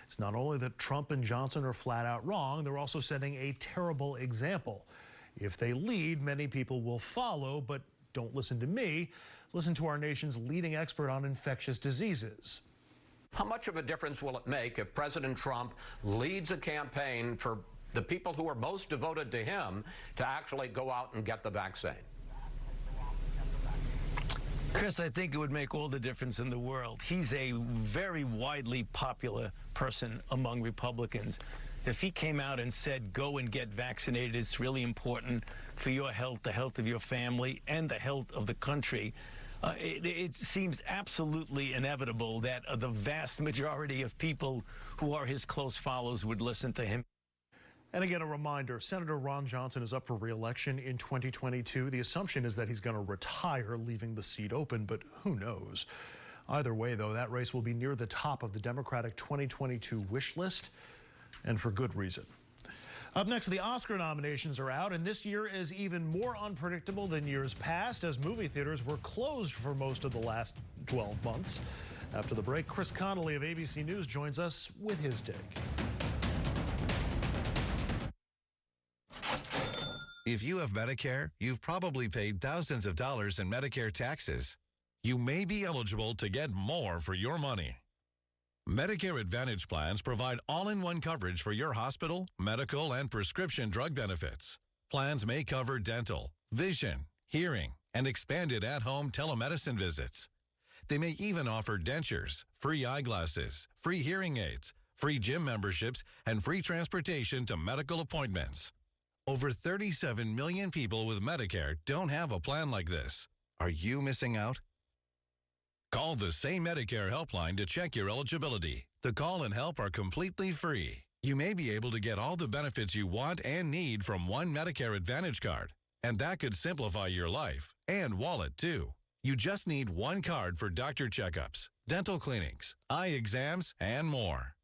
It's not only that Trump and Johnson are flat out wrong, they're also setting a terrible example. If they lead, many people will follow, but don't listen to me. Listen to our nation's leading expert on infectious diseases." How much of a difference will it make if President Trump leads a campaign for the people who are most devoted to him to actually go out and get the vaccine? Chris, I think it would make all the difference in the world. He's a very widely popular person among Republicans. If he came out and said, go and get vaccinated, it's really important for your health, the health of your family, and the health of the country, it seems absolutely inevitable that the vast majority of people who are his close followers would listen to him. And again, a reminder, Senator Ron Johnson is up for re-election in 2022. The assumption is that he's going to retire, leaving the seat open, but who knows? Either way, though, that race will be near the top of the Democratic 2022 wish list, and for good reason. Up next, the Oscar nominations are out, and this year is even more unpredictable than years past, as movie theaters were closed for most of the last 12 months. After the break, Chris Connolly of ABC News joins us with his take. If you have Medicare, you've probably paid thousands of dollars in Medicare taxes. You may be eligible to get more for your money. Medicare Advantage plans provide all-in-one coverage for your hospital, medical, and prescription drug benefits. Plans may cover dental, vision, hearing, and expanded at-home telemedicine visits. They may even offer dentures, free eyeglasses, free hearing aids, free gym memberships, and free transportation to medical appointments. Over 37 million people with Medicare don't have a plan like this. Are you missing out? Call the Say Medicare helpline to check your eligibility. The call and help are completely free. You may be able to get all the benefits you want and need from one Medicare Advantage card. And that could simplify your life and wallet, too. You just need one card for doctor checkups, dental cleanings, eye exams, and more.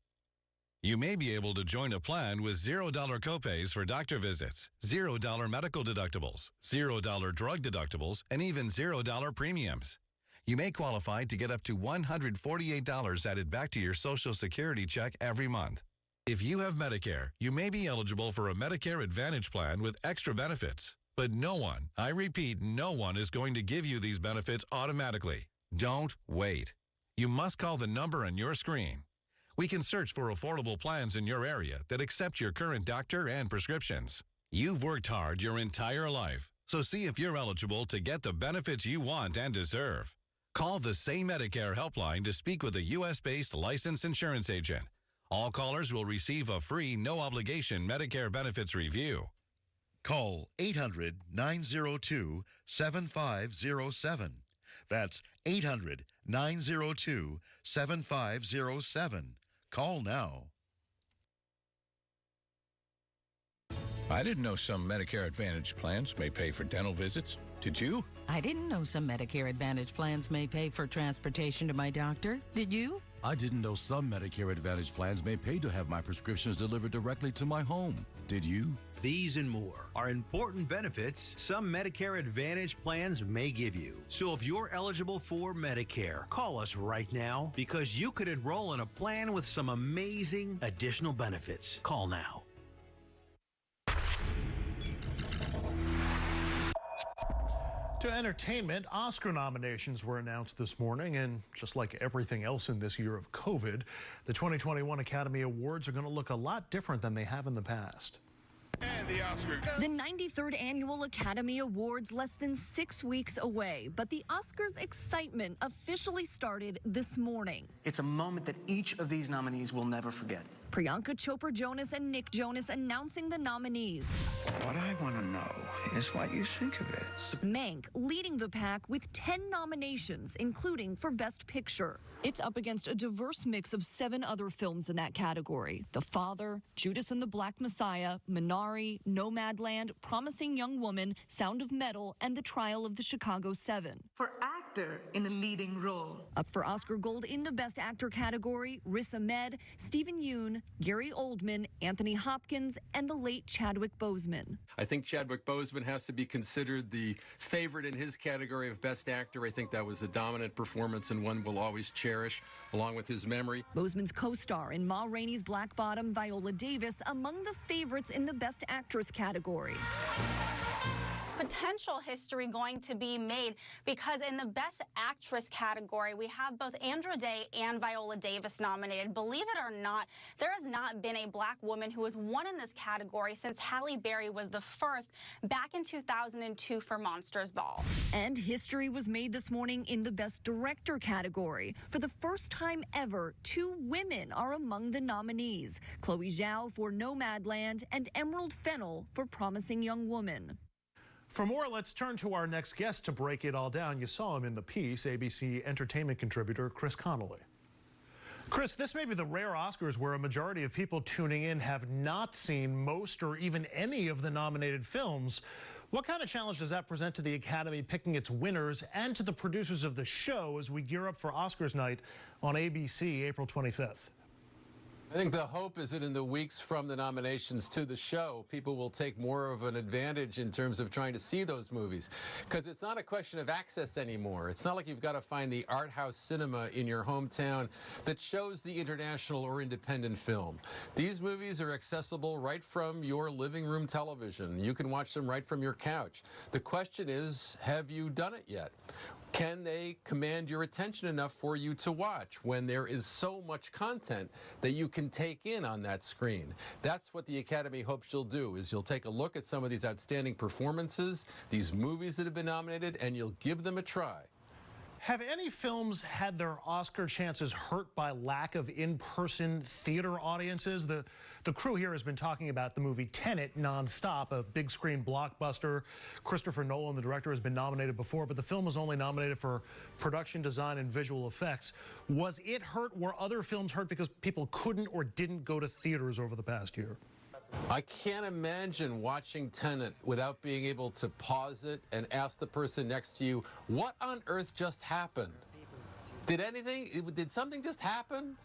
You may be able to join a plan with $0 copays for doctor visits, $0 medical deductibles, $0 drug deductibles, and even $0 premiums. You may qualify to get up to $148 added back to your Social Security check every month. If you have Medicare, you may be eligible for a Medicare Advantage plan with extra benefits. But no one, I repeat, no one is going to give you these benefits automatically. Don't wait. You must call the number on your screen. We can search for affordable plans in your area that accept your current doctor and prescriptions. You've worked hard your entire life, so see if you're eligible to get the benefits you want and deserve. Call the Say Medicare helpline to speak with a U.S.-based licensed insurance agent. All callers will receive a free, no-obligation Medicare benefits review. Call 800-902-7507. That's 800-902-7507. Call now. I didn't know some Medicare Advantage plans may pay for dental visits. Did you? I didn't know some Medicare Advantage plans may pay for transportation to my doctor. Did you? I didn't know some Medicare Advantage plans may pay to have my prescriptions delivered directly to my home. Did you? These and more are important benefits some Medicare Advantage plans may give you. So if you're eligible for Medicare, call us right now because you could enroll in a plan with some amazing additional benefits. Call now. To entertainment, Oscar nominations were announced this morning, and just like everything else in this year of COVID, the 2021 Academy Awards are going to look a lot different than they have in the past. And the Oscar. The 93rd Annual Academy Awards less than 6 weeks away, but the Oscars excitement officially started this morning. It's a moment that each of these nominees will never forget. Priyanka Chopra Jonas and Nick Jonas announcing the nominees. What I want to know is what you think of it. Mank leading the pack with 10 nominations, including for Best Picture. It's up against a diverse mix of 7 other films in that category. The Father, Judas and the Black Messiah, Minari, Nomadland, Promising Young Woman, Sound of Metal, and The Trial of the Chicago 7. For actor in a leading role. Up for Oscar Gold in the Best Actor category, Riz Ahmed, Stephen Yeun, Gary Oldman, Anthony Hopkins, and the late Chadwick Boseman. I think Chadwick Boseman has to be considered the favorite in his category of Best Actor. I think that was a dominant performance and one we'll always cherish, along with his memory. Boseman's co-star in Ma Rainey's Black Bottom, Viola Davis, among the favorites in the Best Actress category. Potential history going to be made because in the Best Actress category, we have both Andra Day and Viola Davis nominated. Believe it or not, there has not been a black woman who has won in this category since Halle Berry was the first back in 2002 for Monsters Ball. And history was made this morning in the Best Director category. For the first time ever, 2 women are among the nominees. Chloe Zhao for Nomadland and Emerald Fennell for Promising Young Woman. For more, let's turn to our next guest to break it all down. You saw him in the piece, ABC entertainment contributor Chris Connolly. Chris, this may be the rare Oscars where a majority of people tuning in have not seen most or even any of the nominated films. What kind of challenge does that present to the Academy picking its winners and to the producers of the show as we gear up for Oscars night on ABC April 25th? I think the hope is that in the weeks from the nominations to the show, people will take more of an advantage in terms of trying to see those movies. Because it's not a question of access anymore. It's not like you've got to find the art house cinema in your hometown that shows the international or independent film. These movies are accessible right from your living room television. You can watch them right from your couch. The question is, have you done it yet? Can they command your attention enough for you to watch when there is so much content that you can take in on that screen? That's what the Academy hopes you'll do, is you'll take a look at some of these outstanding performances, these movies that have been nominated, and you'll give them a try. Have any films had their Oscar chances hurt by lack of in-person theater audiences? The crew here has been talking about the movie Tenet nonstop, a big screen blockbuster. Christopher Nolan, the director, has been nominated before, but the film was only nominated for production design and visual effects. Was it hurt? Were other films hurt because people couldn't or didn't go to theaters over the past year? I can't imagine watching Tenet without being able to pause it and ask the person next to you, what on earth just happened? Did something just happen?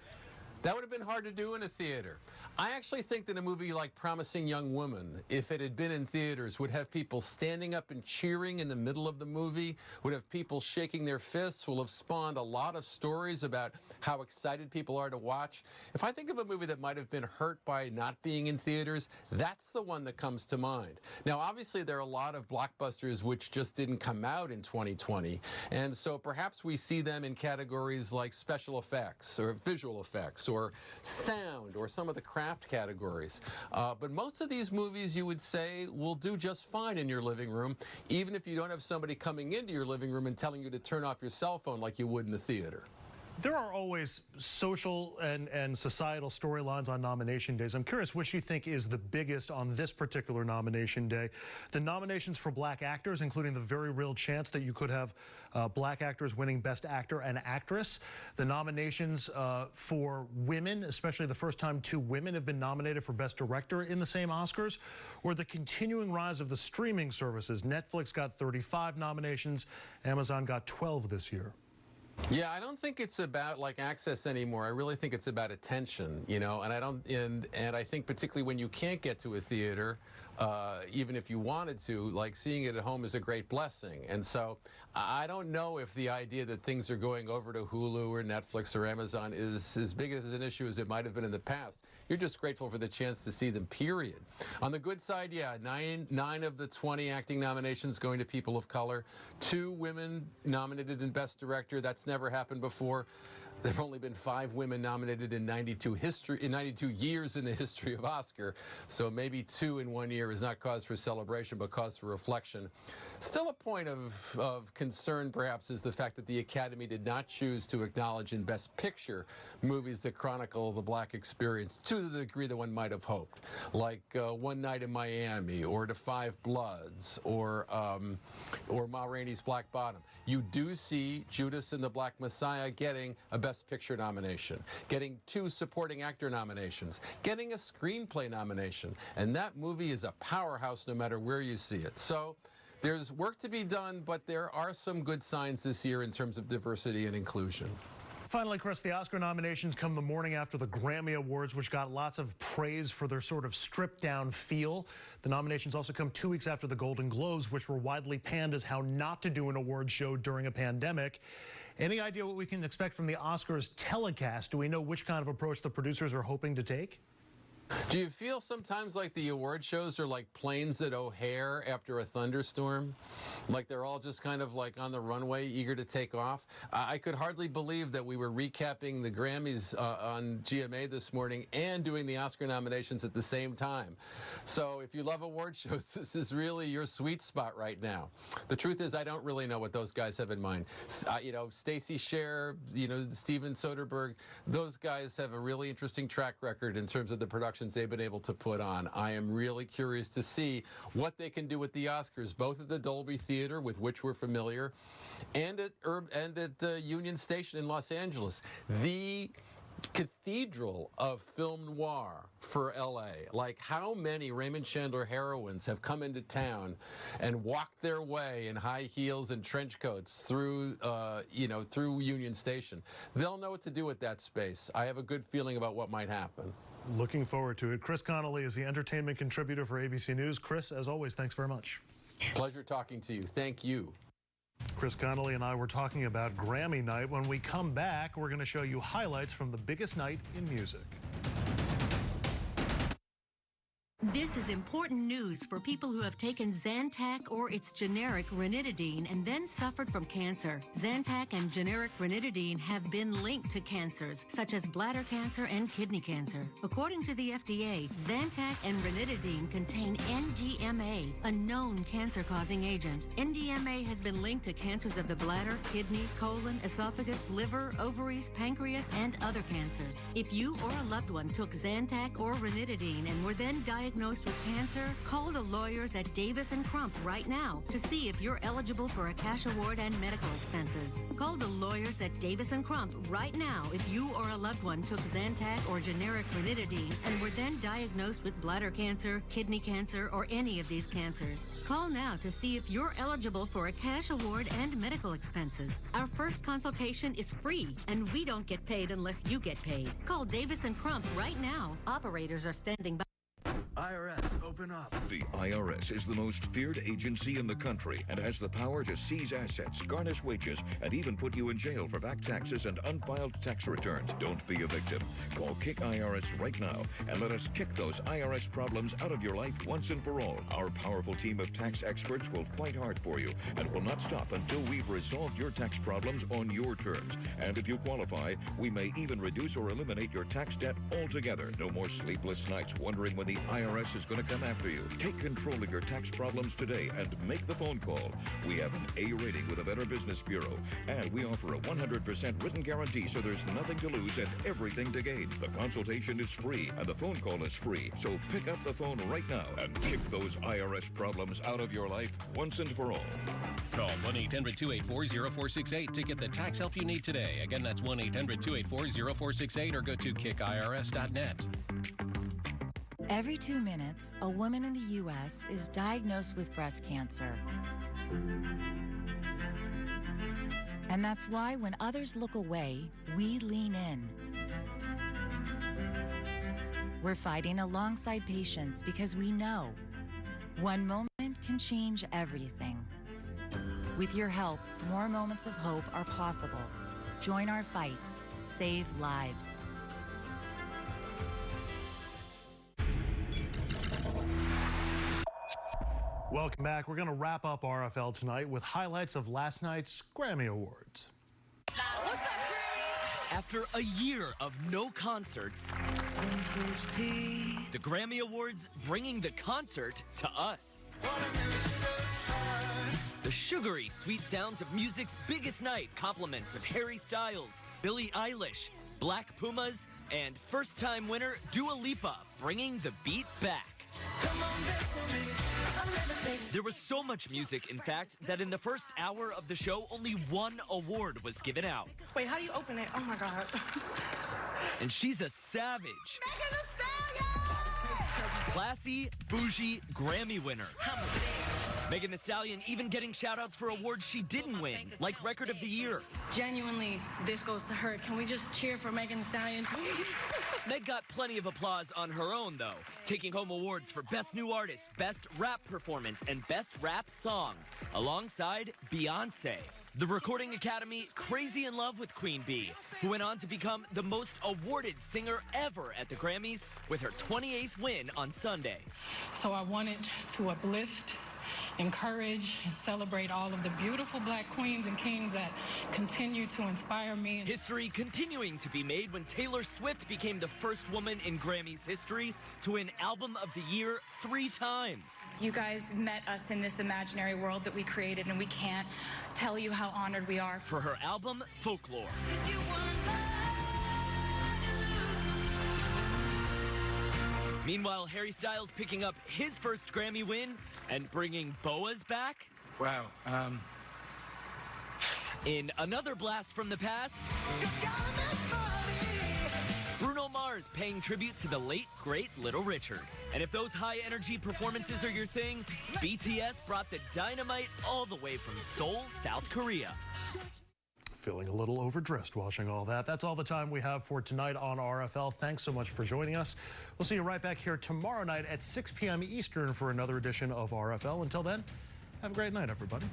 That would have been hard to do in a theater. I actually think that a movie like Promising Young Woman, if it had been in theaters, would have people standing up and cheering in the middle of the movie, would have people shaking their fists, will have spawned a lot of stories about how excited people are to watch. If I think of a movie that might have been hurt by not being in theaters, that's the one that comes to mind. Now, obviously, there are a lot of blockbusters which just didn't come out in 2020, and so perhaps we see them in categories like special effects or visual effects or sound or some of the craft categories. But most of these movies, you would say, will do just fine in your living room, even if you don't have somebody coming into your living room and telling you to turn off your cell phone like you would in the theater. There are always social and societal storylines on nomination days. I'm curious which you think is the biggest on this particular nomination day. The nominations for black actors, including the very real chance that you could have black actors winning Best Actor and Actress. The nominations for women, especially the first time two women have been nominated for Best Director in the same Oscars, or the continuing rise of the streaming services. Netflix got 35 nominations, Amazon got 12 this year. Yeah, I don't think it's about like access anymore. I really think it's about attention, you know, and I think particularly when you can't get to a theater, even if you wanted to, like seeing it at home is a great blessing. And so I don't know if the idea that things are going over to Hulu or Netflix or Amazon is as big as an issue as it might have been in the past. You're just grateful for the chance to see them, period. On the good side, yeah, 9 of the 20 acting nominations going to people of color, 2 women nominated in Best Director. That's never happened before. There have only been 5 women nominated in 92 years in the history of Oscar, so maybe 2 in 1 year is not cause for celebration, but cause for reflection. Still a point of concern, perhaps, is the fact that the Academy did not choose to acknowledge in Best Picture movies that chronicle the black experience to the degree that one might have hoped, like One Night in Miami, or To Five Bloods, or Ma Rainey's Black Bottom. You do see Judas and the Black Messiah getting a Best Picture nomination, getting 2 supporting actor nominations, getting a screenplay nomination, and that movie is a powerhouse no matter where you see it. So there's work to be done, but there are some good signs this year in terms of diversity and inclusion. Finally, Chris, the Oscar nominations come the morning after the Grammy Awards, which got lots of praise for their sort of stripped-down feel. The nominations also come 2 weeks after the Golden Globes, which were widely panned as how not to do an award show during a pandemic. Any idea what we can expect from the Oscars telecast? Do we know which kind of approach the producers are hoping to take? Do you feel sometimes like the award shows are like planes at O'Hare after a thunderstorm? Like they're all just kind of like on the runway, eager to take off? I could hardly believe that we were recapping the Grammys on GMA this morning and doing the Oscar nominations at the same time. So if you love award shows, this is really your sweet spot right now. The truth is, I don't really know what those guys have in mind. You know, Stacey Sher, you know, Steven Soderbergh, those guys have a really interesting track record in terms of the productions they've been able to put on. I am really curious to see what they can do with the Oscars, both at the Dolby Theater, with which we're familiar, and at Union Station in Los Angeles, the cathedral of film noir for LA. Like, how many Raymond Chandler heroines have come into town and walked their way in high heels and trench coats through, through Union Station? They'll know what to do with that space. I have a good feeling about what might happen. Looking forward to it. Chris Connolly is the entertainment contributor for ABC News. Chris, as always, thanks very much. Pleasure talking to you. Thank you. Chris Connolly and I were talking about Grammy night. When we come back, we're going to show you highlights from the biggest night in music. This is important news for people who have taken Zantac or its generic ranitidine and then suffered from cancer. Zantac and generic ranitidine have been linked to cancers such as bladder cancer and kidney cancer. According to the FDA, Zantac and ranitidine contain NDMA, a known cancer-causing agent. NDMA has been linked to cancers of the bladder, kidney, colon, esophagus, liver, ovaries, pancreas, and other cancers. If you or a loved one took Zantac or ranitidine and were then diagnosed with cancer, call the lawyers at Davis & Crump right now to see if you're eligible for a cash award and medical expenses. Call the lawyers at Davis & Crump right now if you or a loved one took Zantac or generic ranitidine and were then diagnosed with bladder cancer, kidney cancer, or any of these cancers. Call now to see if you're eligible for a cash award and medical expenses. Our first consultation is free, and we don't get paid unless you get paid. Call Davis & Crump right now. Operators are standing by. IRS, open up. The IRS is the most feared agency in the country and has the power to seize assets, garnish wages, and even put you in jail for back taxes and unfiled tax returns. Don't be a victim. Call Kick IRS right now and let us kick those IRS problems out of your life once and for all. Our powerful team of tax experts will fight hard for you and will not stop until we've resolved your tax problems on your terms. And if you qualify, we may even reduce or eliminate your tax debt altogether. No more sleepless nights wondering when the IRS is going to come after you. Take control of your tax problems today and make the phone call. We have an A rating with a Better Business Bureau, and we offer a 100% written guarantee, so there's nothing to lose and everything to gain. The consultation is free, and the phone call is free. So pick up the phone right now and kick those IRS problems out of your life once and for all. Call 1-800-284-0468 to get the tax help you need today. Again, that's 1-800-284-0468 or go to kickirs.net. Every 2 minutes, a woman in the U.S. is diagnosed with breast cancer. And that's why when others look away, we lean in. We're fighting alongside patients because we know one moment can change everything. With your help, more moments of hope are possible. Join our fight. Save lives. Welcome back. We're going to wrap up RFL tonight with highlights of last night's Grammy Awards. What's up, Grammys? After a year of no concerts, the Grammy Awards bringing the concert to us. The sugary, sweet sounds of music's biggest night, compliments of Harry Styles, Billie Eilish, Black Pumas, and first-time winner Dua Lipa, bringing the beat back. There was so much music, in fact, that in the first hour of the show, only one award was given out. Wait, how do you open it? Oh, my God. And she's a savage. Classy, bougie, Grammy winner. Megan Thee Stallion even getting shout-outs for awards she didn't win, like Record of the Year. Genuinely, this goes to her. Can we just cheer for Megan Thee Stallion, please? Meg got plenty of applause on her own, though, taking home awards for Best New Artist, Best Rap Performance, and Best Rap Song, alongside Beyonce. The Recording Academy crazy in love with Queen Bee, who went on to become the most awarded singer ever at the Grammys with her 28th win on Sunday. So I wanted to uplift, encourage, and celebrate all of the beautiful Black queens and kings that continue to inspire me. History continuing to be made when Taylor Swift became the first woman in Grammy's history to win Album of the Year 3 times. You guys met us in this imaginary world that we created, and we can't tell you how honored we are. For her album, Folklore. Meanwhile, Harry Styles picking up his first Grammy win and bringing Boas back. Wow. In another blast from the past, Bruno Mars paying tribute to the late, great Little Richard. And if those high-energy performances are your thing, BTS brought the dynamite all the way from Seoul, South Korea. Feeling a little overdressed watching all that. That's all the time we have for tonight on RFL. Thanks so much for joining us. We'll see you right back here tomorrow night at 6 p.m. Eastern for another edition of RFL. Until then, have a great night, everybody.